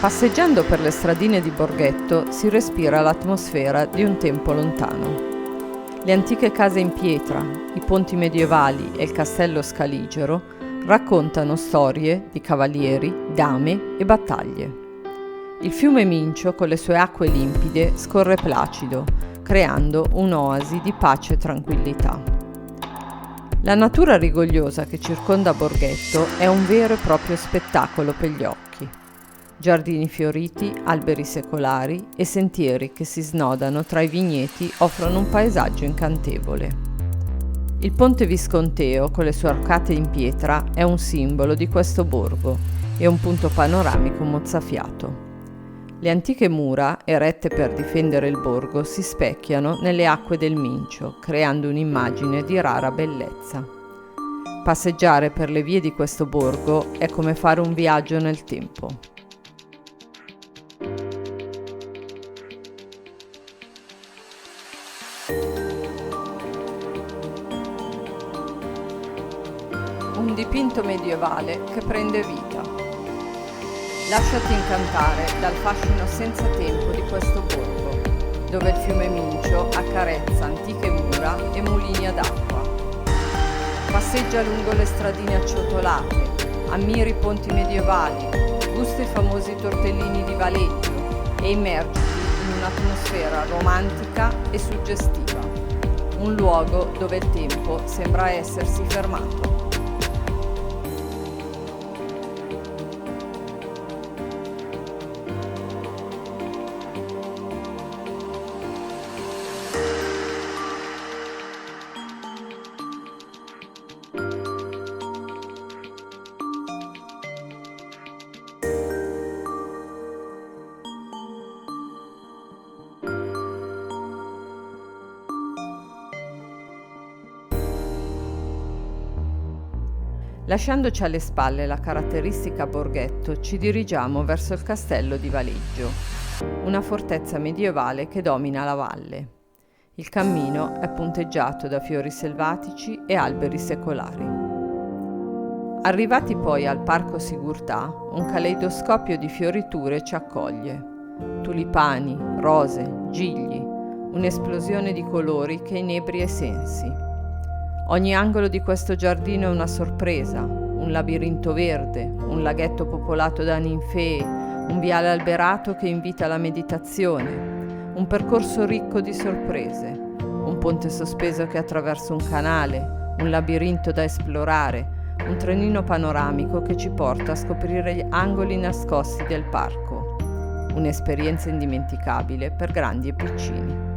Passeggiando per le stradine di Borghetto si respira l'atmosfera di un tempo lontano. Le antiche case in pietra, i ponti medievali e il castello scaligero raccontano storie di cavalieri, dame e battaglie. Il fiume Mincio con le sue acque limpide scorre placido, creando un'oasi di pace e tranquillità. La natura rigogliosa che circonda Borghetto è un vero e proprio spettacolo per gli occhi. Giardini fioriti, alberi secolari e sentieri che si snodano tra i vigneti offrono un paesaggio incantevole. Il ponte visconteo, con le sue arcate in pietra, è un simbolo di questo borgo e un punto panoramico mozzafiato. Le antiche mura, erette per difendere il borgo, si specchiano nelle acque del Mincio, creando un'immagine di rara bellezza. Passeggiare per le vie di questo borgo è come fare un viaggio nel tempo. Un dipinto medievale che prende vita. Lasciati incantare dal fascino senza tempo di questo borgo, dove il fiume Mincio accarezza antiche mura e mulini ad acqua. Passeggia lungo le stradine acciottolate, ammiri i ponti medievali, gusta i famosi tortellini di Valeggio e immergiti in un'atmosfera romantica e suggestiva. Un luogo dove il tempo sembra essersi fermato. Lasciandoci alle spalle la caratteristica Borghetto, ci dirigiamo verso il castello di Valeggio, una fortezza medievale che domina la valle. Il cammino è punteggiato da fiori selvatici e alberi secolari. Arrivati poi al Parco Sigurtà, un caleidoscopio di fioriture ci accoglie. Tulipani, rose, gigli, un'esplosione di colori che inebria i sensi. Ogni angolo di questo giardino è una sorpresa, un labirinto verde, un laghetto popolato da ninfee, un viale alberato che invita alla meditazione, un percorso ricco di sorprese, un ponte sospeso che attraversa un canale, un labirinto da esplorare, un trenino panoramico che ci porta a scoprire gli angoli nascosti del parco. Un'esperienza indimenticabile per grandi e piccini.